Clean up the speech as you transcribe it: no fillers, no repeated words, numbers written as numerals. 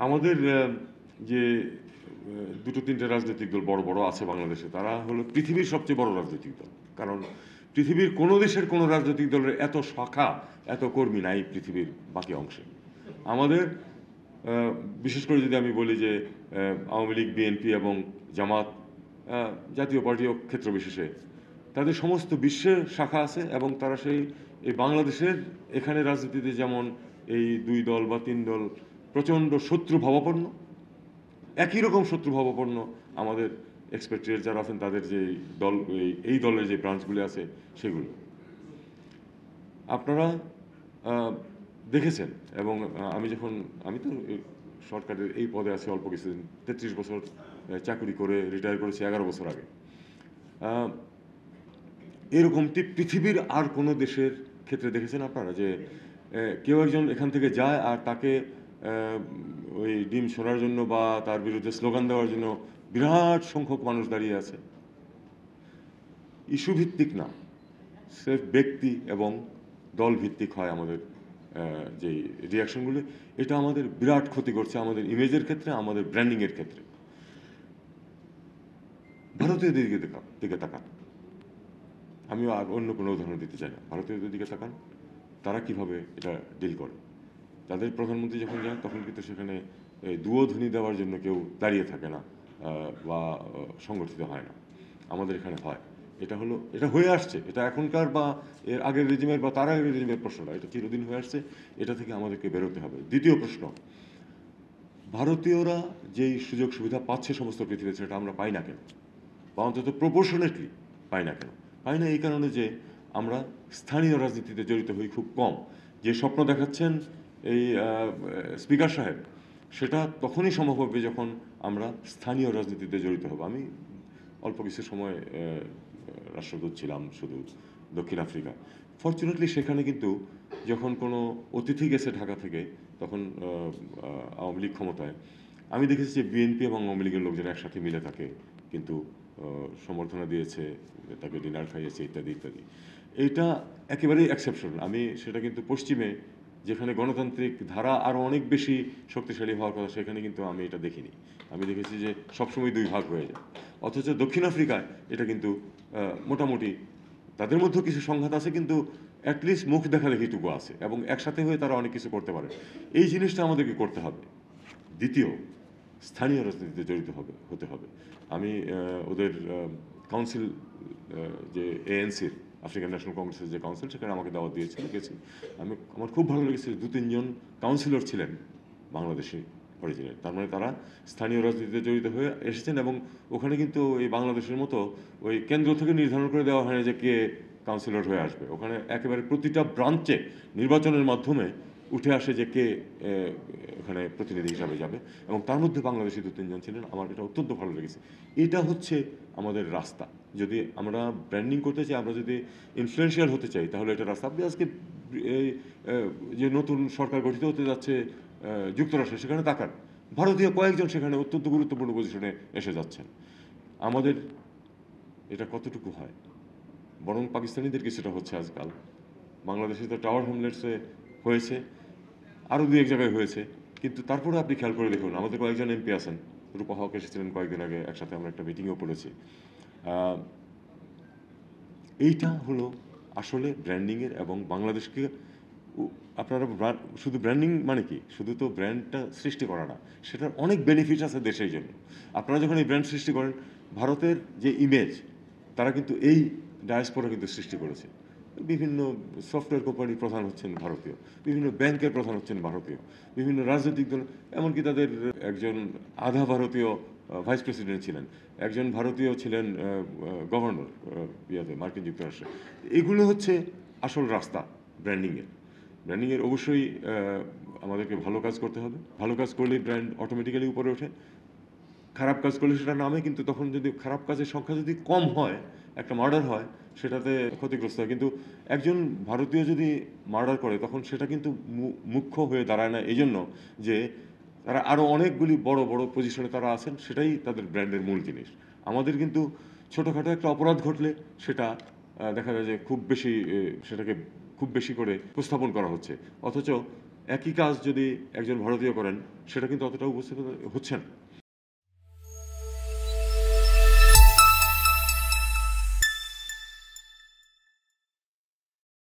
আমাদের যে দুটো তিনটে রাজনৈতিক দল বড় বড় আছে বাংলাদেশে, তারা হলো পৃথিবীর সবচেয়ে বড় রাজনৈতিক দল। কারণ পৃথিবীর কোনো দেশের কোনো রাজনৈতিক দলের এত শাখা, এত কর্মী নাই পৃথিবীর বাকি অংশে। আমাদের বিশেষ করে যদি আমি বলি যে আওয়ামী লীগ, বিএনপি এবং জামাত, জাতীয় পার্টি ও ক্ষেত্র বিশেষে তাদের সমস্ত বিশ্বের শাখা আছে, এবং তারা এই বাংলাদেশের এখানে রাজনীতিতে যেমন এই দুই দল বা তিন দল প্রচণ্ড শত্রু ভাবাপন্ন, একই রকম শত্রু ভাবাপন্ন আমাদের এক্সপেক্টেড যারা আছেন তাদের যে দল, এই দলের যে ব্রাঞ্চগুলি আছে সেগুলো আপনারা দেখেছেন। এবং আমি তো সরকারের এই পদে আছি অল্প কিছুদিন, ৩৩ বছর চাকরি করে রিটায়ার করেছি ১১ বছর আগে। এরকমটি পৃথিবীর আর কোনো দেশের ক্ষেত্রে দেখেছেন আপনারা যে কেউ একজন এখান থেকে যায় আর তাকে ওই ডিম সরার জন্য বা তার বিরুদ্ধে স্লোগান দেওয়ার জন্য বিরাট সংখ্যক মানুষ দাঁড়িয়ে আছে? ইস্যু ভিত্তিক না, সেফ ব্যক্তি এবং দল ভিত্তিক হয় আমাদের যে রিয়াকশনগুলো। এটা আমাদের বিরাট ক্ষতি করছে আমাদের ইমেজের ক্ষেত্রে, আমাদের ব্র্যান্ডিংয়ের ক্ষেত্রে। ভারতীয়দের দিকে তাকান, আমিও আর অন্য কোনো উদাহরণ দিতে চাই না। ভারতীয়দের দিকে তাকান, তারা কিভাবে এটা ডিল করে। তাদের প্রধানমন্ত্রী যখন যান তখন কিন্তু সেখানে দুয়োধ্বনি দেওয়ার জন্য কেউ দাঁড়িয়ে থাকে না বা সংগঠিত হয় না। আমাদের এখানে হয়। এটা হয়ে আসছে। এটা এখনকার বা এর আগের রেজিমের বা তার আগের রেজিমের প্রশ্ন না, এটা চিরদিন হয়ে আসছে। এটা থেকে আমাদেরকে বেরোতে হবে। দ্বিতীয় প্রশ্ন, ভারতীয়রা যেই সুযোগ সুবিধা পাচ্ছে সমস্ত পৃথিবীতে, সেটা আমরা পাই না কেন? বা অন্তত প্রপোর্শনেটলি পাই না কেন? পাই না এই কারণে যে আমরা স্থানীয় রাজনীতিতে জড়িত হই খুব কম। যে স্বপ্ন দেখাচ্ছেন এই স্পিকার সাহেব, সেটা তখনই সম্ভব হবে যখন আমরা স্থানীয় রাজনীতিতে জড়িত হব। আমি অল্প কিছু সময় রাষ্ট্রদূত ছিলাম শুধু দক্ষিণ আফ্রিকা। ফর্চুনেটলি সেখানে কিন্তু যখন কোনো অতিথি গেছে ঢাকা থেকে, তখন আওয়ামী লীগ ক্ষমতায়, আমি দেখেছি যে বিএনপি এবং আওয়ামী লীগের লোকজন একসাথে মিলে তাকে কিন্তু সম্বর্ধনা দিয়েছে, তাকে ডিনার খাইয়েছে, ইত্যাদি ইত্যাদি। এইটা একেবারেই এক্সেপশন। আমি সেটা কিন্তু পশ্চিমে, যেখানে গণতান্ত্রিক ধারা আরও অনেক বেশি শক্তিশালী হওয়ার কথা, সেখানে কিন্তু আমি এটা দেখিনি। আমি দেখেছি যে সবসময় দুই ভাগ হয়ে যায়। অথচ দক্ষিণ আফ্রিকায় এটা কিন্তু মোটামুটি, তাদের মধ্যেও কিছু সংঘাত আছে, কিন্তু অ্যাটলিস্ট মুখ দেখাদেখিটুকু আছে এবং একসাথে হয়ে তারা অনেক কিছু করতে পারে। এই জিনিসটা আমাদেরকে করতে হবে। দ্বিতীয়, স্থানীয় রাজনীতিতে জড়িত হতে হবে। আমি ওদের কাউন্সিল, যে এএনসির, আফ্রিকান ন্যাশনাল কংগ্রেসের যে কাউন্সিল, সেখানে আমাকে দাওয়াত দিয়েছিল, গেছি। আমার খুব ভালো লেগেছে, ২-৩ জন কাউন্সিলর ছিলেন বাংলাদেশি অরিজিনাল। তার মানে তারা স্থানীয় রাজনীতিতে জড়িত হয়ে এসেছেন। এবং ওখানে কিন্তু এই বাংলাদেশের মতো ওই কেন্দ্র থেকে নির্ধারণ করে দেওয়া হয় না যে কে কাউন্সিলর হয়ে আসবে। ওখানে একেবারে প্রতিটা ব্রাঞ্চে নির্বাচনের মাধ্যমে উঠে আসে যে কে ওখানে প্রতিনিধি হিসাবে যাবে, এবং তার মধ্যে বাংলাদেশি ২-৩ জন ছিলেন। আমার এটা অত্যন্ত ভালো লেগেছে। এটা হচ্ছে আমাদের রাস্তা। যদি আমরা ব্র্যান্ডিং করতে চাই, আমরা যদি ইনফ্লুয়েন্সিয়াল হতে চাই, তাহলে এটা রাস্তা। আপনি আজকে এই যে নতুন সরকার গঠিত হতে যাচ্ছে যুক্তরাষ্ট্রে, সেখানে তাকান, ভারতীয় কয়েকজন সেখানে অত্যন্ত গুরুত্বপূর্ণ পজিশনে এসে যাচ্ছেন। আমাদের এটা কতটুকু হয়? বরং পাকিস্তানিদের কিছুটা হচ্ছে আজকাল। বাংলাদেশে তো টাওয়ার হ্যামলেটসে হয়েছে, আরও ২-১ জায়গায় হয়েছে। কিন্তু তারপরে আপনি খেয়াল করে দেখুন, আমাদের কয়েকজন এমপি আছেন, রূপা হক এসেছিলেন কয়েকদিন আগে, একসাথে আমরা একটা মিটিংও করেছি। এইটা হলো আসলে ব্র্যান্ডিংয়ের, এবং বাংলাদেশকে আপনারা শুধু ব্র্যান্ডিং মানে কি? শুধু তো ব্র্যান্ডটা সৃষ্টি করা না, সেটার অনেক বেনিফিট আছে দেশের জন্য। আপনারা যখন এই ব্র্যান্ড সৃষ্টি করেন, ভারতের যে ইমেজ, তারা কিন্তু এই ডায়াসপোরা কিন্তু সৃষ্টি করেছে। বিভিন্ন সফটওয়্যার কোম্পানির প্রধান হচ্ছেন ভারতীয়, বিভিন্ন ব্যাংকের প্রধান হচ্ছেন ভারতীয়, বিভিন্ন রাজনৈতিক দল, এমনকি তাদের একজন আধা ভারতীয় ভাইস প্রেসিডেন্ট ছিলেন, একজন ভারতীয় ছিলেন গভর্নর মার্কিন যুক্তরাষ্ট্রে। এগুলো হচ্ছে আসল রাস্তা ব্র্যান্ডিংয়ের। ব্র্যান্ডিংয়ের অবশ্যই আমাদেরকে ভালো কাজ করতে হবে। ভালো কাজ করলেই ব্র্যান্ড অটোমেটিক্যালি উপরে ওঠে। খারাপ কাজ করলে সেটা নামে, কিন্তু তখন যদি খারাপ কাজের সংখ্যা যদি কম হয়, একটা মার্ডার হয়, সেটাতে ক্ষতিগ্রস্ত হয়। কিন্তু একজন ভারতীয় যদি মার্ডার করে, তখন সেটা কিন্তু মুখ্য হয়ে দাঁড়ায় না, এই জন্য যে তারা আরও অনেকগুলি বড় বড় পজিশনে তারা আছেন, সেটাই তাদের ব্র্যান্ডের মূল জিনিস। আমাদের কিন্তু ছোটোখাটো একটা অপরাধ ঘটলে সেটা দেখা যায় যে সেটাকে খুব বেশি করে উপস্থাপন করা হচ্ছে। অথচ একই কাজ যদি একজন ভারতীয় করেন সেটা কিন্তু অতটা উপস্থিত হচ্ছে না।